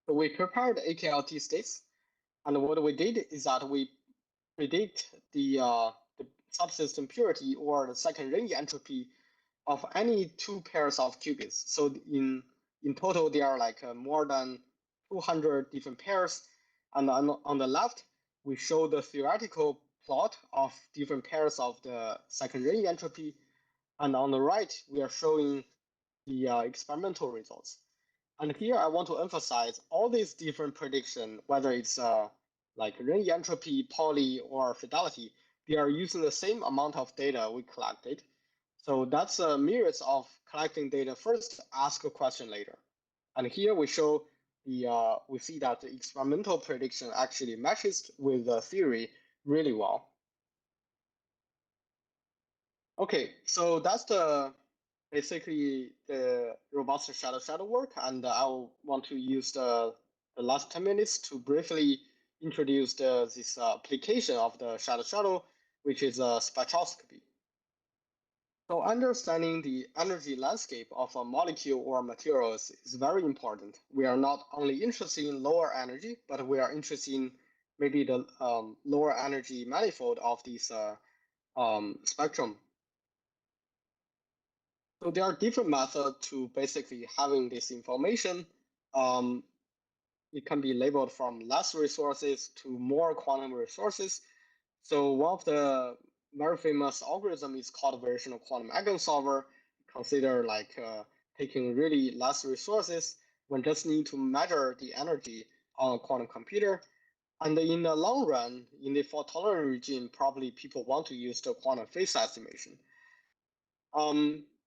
S2: So we prepared AKLT states, and what we did is that we predict the subsystem purity or the second range entropy of any two pairs of qubits. So in total, there are like more than 200 different pairs. And on the left, we show the theoretical plot of different pairs of the second range entropy. And on the right, we are showing the experimental results. And here I want to emphasize all these different predictions, whether it's like range entropy, Pauli, or fidelity, they are using the same amount of data we collected. So that's a myriad of collecting data first, ask a question later. And here we show we see that the experimental prediction actually matches with the theory really well. Okay, so that's basically the robust shadow work, and I want to use the last 10 minutes to briefly introduce this application of the shadow, which is spectroscopy. So understanding the energy landscape of a molecule or materials is very important. We are not only interested in lower energy, but we are interested in maybe the lower energy manifold of this spectrum. So there are different methods to basically having this information. It can be labeled from less resources to more quantum resources. So one of the very famous algorithm is called variational quantum eigensolver. Consider like taking really less resources when just need to measure the energy on a quantum computer. And in the long run, in the fault tolerant regime, probably people want to use the quantum phase estimation.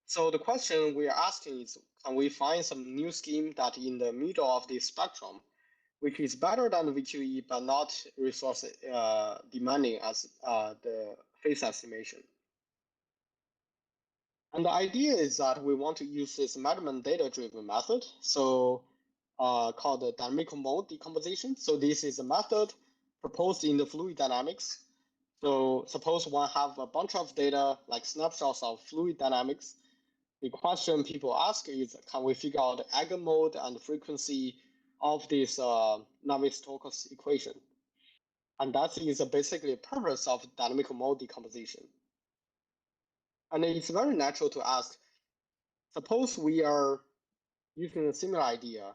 S2: So the question we are asking is, can we find some new scheme that in the middle of this spectrum, which is better than VQE, but not resource demanding as the phase estimation. And the idea is that we want to use this measurement data-driven method, so called the dynamic mode decomposition. So this is a method proposed in the fluid dynamics. So suppose one have a bunch of data, like snapshots of fluid dynamics. The question people ask is, can we figure out the eigenmode and frequency of this Navier-Stokes equation? And that is basically the purpose of dynamic mode decomposition. And it's very natural to ask, suppose we are using a similar idea,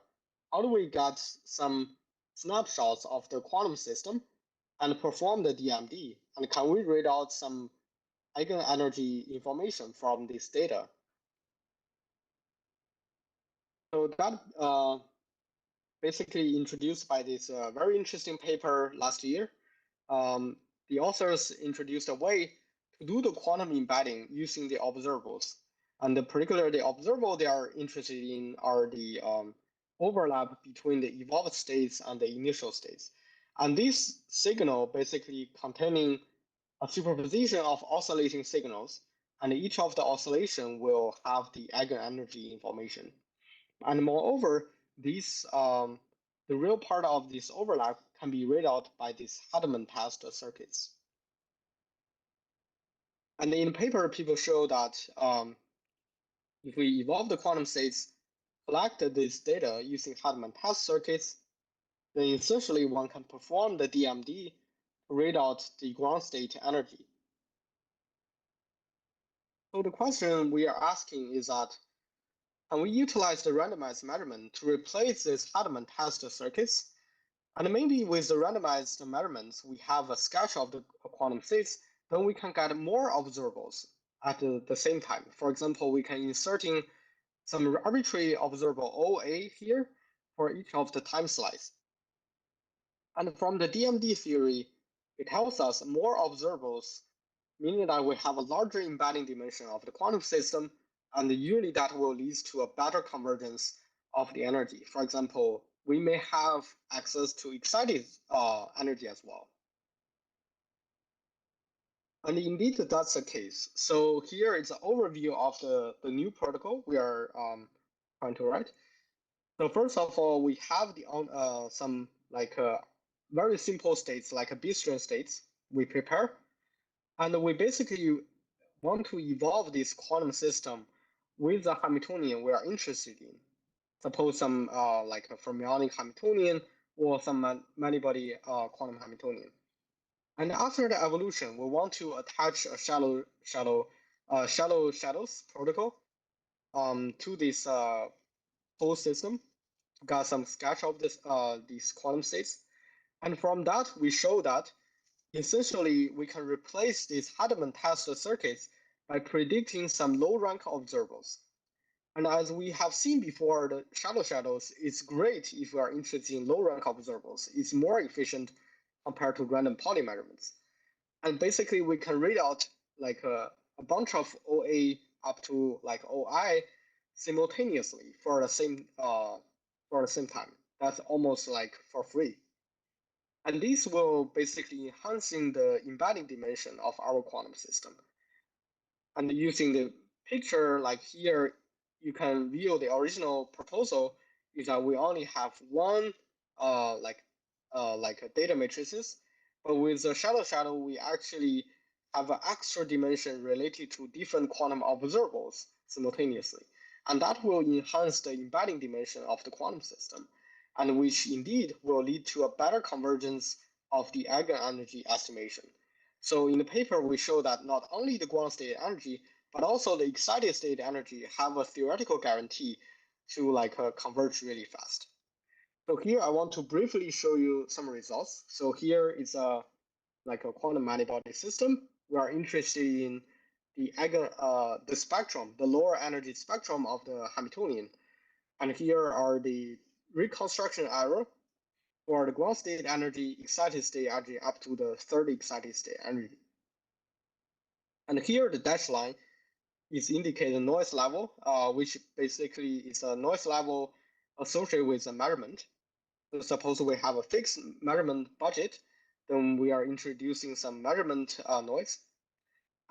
S2: how do we get some snapshots of the quantum system and perform the DMD? And can we read out some eigenenergy information from this data? So that basically introduced by this very interesting paper last year. The authors introduced a way to do the quantum embedding using the observables. And particularly the observable they are interested in are the overlap between the evolved states and the initial states. And this signal basically containing a superposition of oscillating signals, and each of the oscillation will have the eigenenergy information. And moreover, these the real part of this overlap can be read out by these Hartmann test circuits. And in the paper, people show that if we evolve the quantum states, collect this data using Hartmann test circuits, then essentially one can perform the DMD to read out the ground state energy. So the question we are asking is that, can we utilize the randomized measurement to replace these Hartmann test circuits? And maybe with the randomized measurements, we have a sketch of the quantum states, then we can get more observables at the same time. For example, we can inserting some arbitrary observable OA here for each of the time slice. And from the DMD theory, it tells us more observables, meaning that we have a larger embedding dimension of the quantum system, and usually that will lead to a better convergence of the energy. For example, we may have access to excited energy as well. And indeed, that's the case. So here is an overview of the new protocol we are trying to write. So first of all, we have some very simple states like B-string states we prepare. And we basically want to evolve this quantum system with the Hamiltonian we are interested in. Suppose some like a fermionic Hamiltonian or some many-body quantum Hamiltonian. And after the evolution, we want to attach a shallow shadows protocol to this whole system. Got some sketch of these quantum states, and from that we show that essentially we can replace these Hadamard test circuits by predicting some low-rank observables. And as we have seen before, the shadows is great if we are interested in low-rank observables. It's more efficient compared to random Pauli measurements. And basically, we can read out like a bunch of OA up to like OI simultaneously for the same time. That's almost like for free. And this will basically enhancing the embedding dimension of our quantum system. And using the picture like here, you can view the original proposal is that we only have one like data matrices, but with the shadow, we actually have an extra dimension related to different quantum observables simultaneously. And that will enhance the embedding dimension of the quantum system, and which indeed will lead to a better convergence of the eigenenergy estimation. So in the paper, we show that not only the ground state energy, but also the excited state energy have a theoretical guarantee to converge really fast. So here I want to briefly show you some results. So here is a quantum many-body system. We are interested in the spectrum, the lower energy spectrum of the Hamiltonian. And here are the reconstruction error for the ground state energy, excited state energy up to the third excited state energy. And here the dashed line is indicating noise level, which basically is a noise level associated with a measurement. So suppose we have a fixed measurement budget, then we are introducing some measurement noise.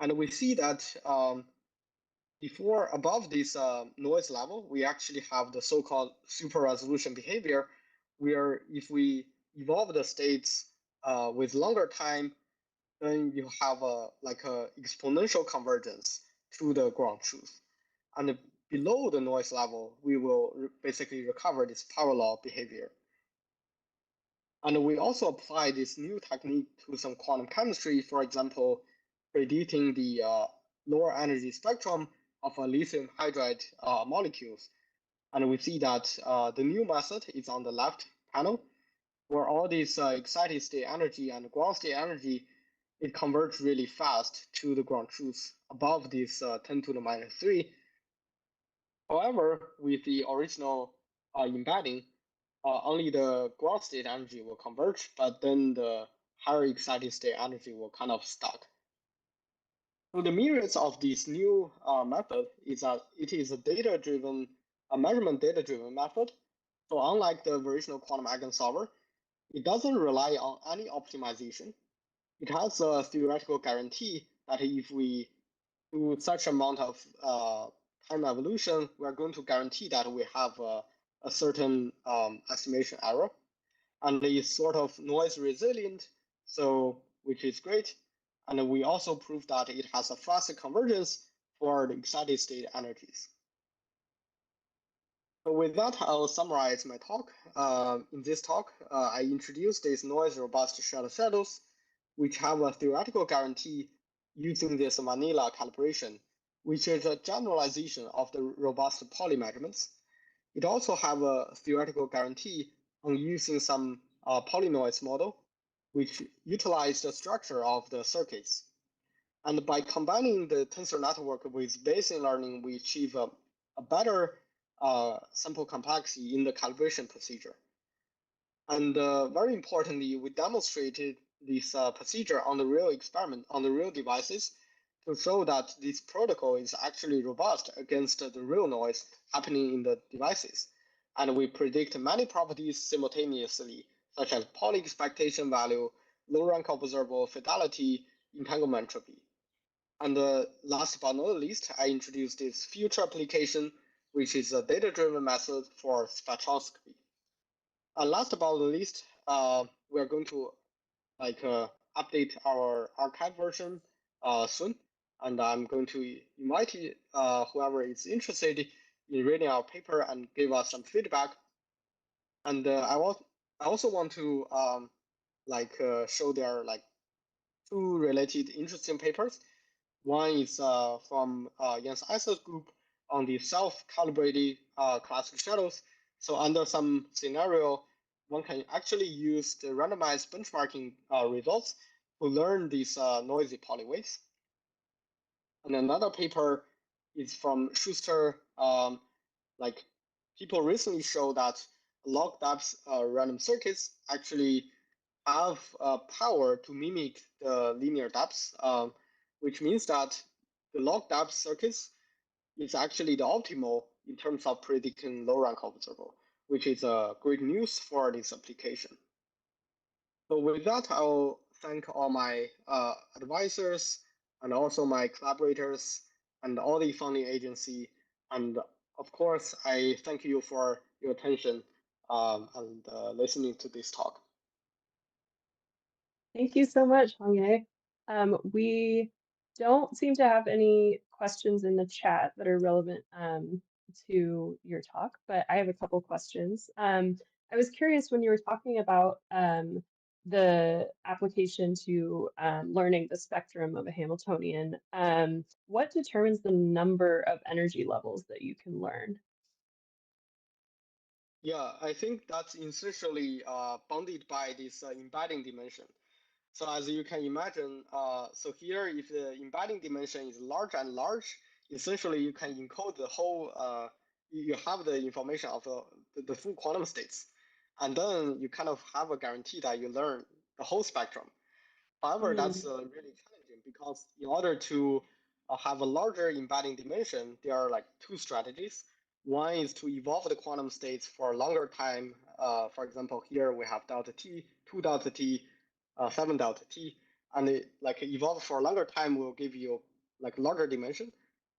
S2: And we see that before above this noise level, we actually have the so-called super resolution behavior, where if we evolve the states with longer time, then you have a exponential convergence to the ground truth. And below the noise level, we will basically recover this power law behavior. And we also apply this new technique to some quantum chemistry, for example, predicting the lower energy spectrum of a lithium hydride molecules. And we see that the new method is on the left panel, where all these excited state energy and ground state energy, it converges really fast to the ground truth above this 10 to the minus 3. However, with the original embedding, only the ground state energy will converge, but then the higher excited state energy will kind of stuck. So the merits of this new method is that it is a measurement data-driven method. So unlike the original quantum eigensolver, it doesn't rely on any optimization. It has a theoretical guarantee that if we do such amount of time evolution, we're going to guarantee that we have a certain estimation error. And it's sort of noise resilient, so which is great. And we also proved that it has a faster convergence for the excited state energies. So with that, I'll summarize my talk. In this talk, I introduced these noise-robust shadows, which have a theoretical guarantee using this vanilla calibration, which is a generalization of the robust Pauli measurements. It also have a theoretical guarantee on using some polynoise model, which utilize the structure of the circuits. And by combining the tensor network with Bayesian learning, we achieve a better sample complexity in the calibration procedure. And very importantly, we demonstrated this procedure on the real experiment, on the real devices, to show that this protocol is actually robust against the real noise happening in the devices. And we predict many properties simultaneously, such as Pauli expectation value, low rank observable fidelity, entanglement entropy. And last but not least, I introduced this future application, which is a data-driven method for spectroscopy. And last but not least, we're going to update our archive version soon. And I'm going to invite whoever is interested in reading our paper and give us some feedback. And I also want to show there two related interesting papers. One is from Jens Eiser's group on the self-calibrated classical shadows. So under some scenario, one can actually use the randomized benchmarking results to learn these noisy polywaves. And another paper is from Schuster. People recently showed that log depth random circuits actually have power to mimic the linear depths, which means that the log depth circuits is actually the optimal in terms of predicting low rank observable, which is great news for this application. So with that, I'll thank all my advisors and also my collaborators and all the funding agency. And of course, I thank you for your attention and listening to this talk.
S1: Thank you so much, Hongye. We don't seem to have any questions in the chat that are relevant to your talk, but I have a couple questions. I was curious when you were talking about the application to learning the spectrum of a Hamiltonian, what determines the number of energy levels that you can learn?
S2: Yeah, I think that's essentially bounded by this embedding dimension. So as you can imagine, so here if the embedding dimension is large and large, essentially you can encode the whole, you have the information of the full quantum states. And then you kind of have a guarantee that you learn the whole spectrum. However, that's really challenging because in order to have a larger embedding dimension, there are like two strategies. One is to evolve the quantum states for a longer time. For example, here we have delta t, 2 delta t, 7 delta t, and evolve for a longer time will give you like larger dimension,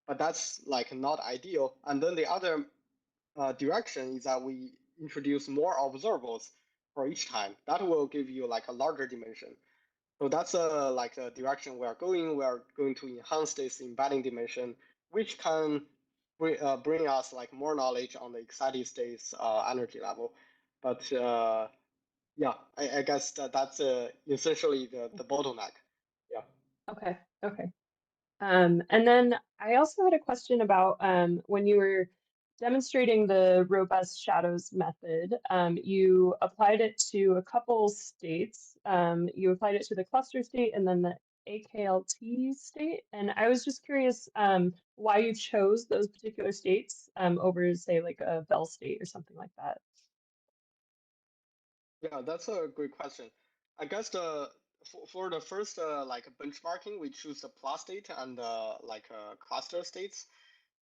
S2: but that's like not ideal. And then the other direction is that we introduce more observables for each time. That will give you like a larger dimension. So that's a direction we are going. We are going to enhance this embedding dimension, which can bring us like more knowledge on the excited states energy level. But yeah, I guess that's essentially the bottleneck. Yeah.
S1: Okay, okay. And then I also had a question about when you were demonstrating the robust shadows method, you applied it to a couple states. You applied it to the cluster state and then the AKLT state. And I was just curious why you chose those particular states over, say, like a Bell state or something like that.
S2: Yeah, that's a great question. I guess for the first benchmarking, we choose the plus state and cluster states.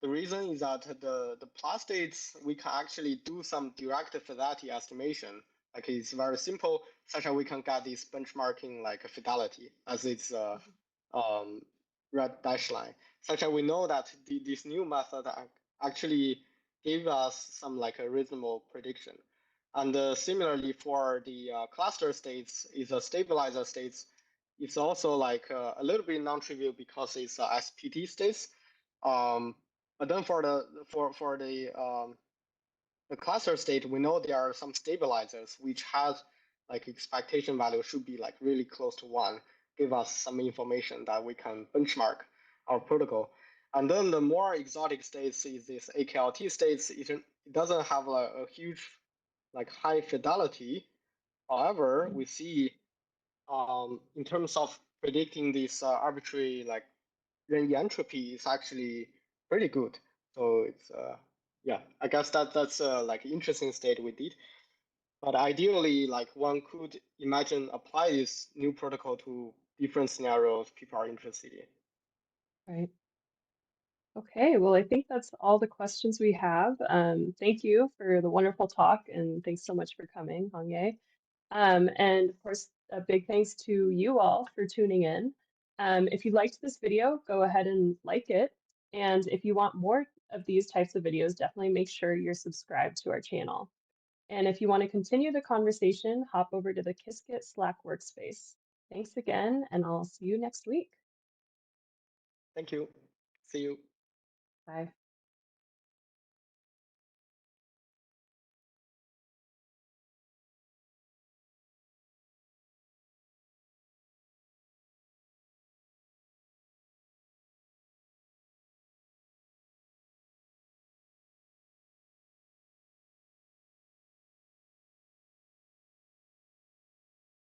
S2: The reason is that the plus states we can actually do some direct fidelity estimation. Like it's very simple, such that we can get this benchmarking like fidelity as its red dash line. Such that we know that this new method actually gave us some like a reasonable prediction. And similarly for the cluster states, is a stabilizer states. It's also like a little bit non-trivial because it's SPT states. But then for the cluster state, we know there are some stabilizers which has like expectation value should be like really close to 1, give us some information that we can benchmark our protocol. And then the more exotic states is this AKLT states. It doesn't have a huge like high fidelity. However, we see in terms of predicting this arbitrary like range entropy is actually pretty good. So it's Yeah, I guess that's like interesting state we did. But ideally, like one could imagine apply this new protocol to different scenarios people are interested in.
S1: Right. Okay, well, I think that's all the questions we have. Thank you for the wonderful talk, and thanks so much for coming, Hongye. And of course, a big thanks to you all for tuning in. If you liked this video, go ahead and like it. And if you want more of these types of videos, definitely make sure you're subscribed to our channel. And if you want to continue the conversation, hop over to the Qiskit Slack workspace. Thanks again, and I'll see you next week.
S2: Thank you. See you.
S1: Bye.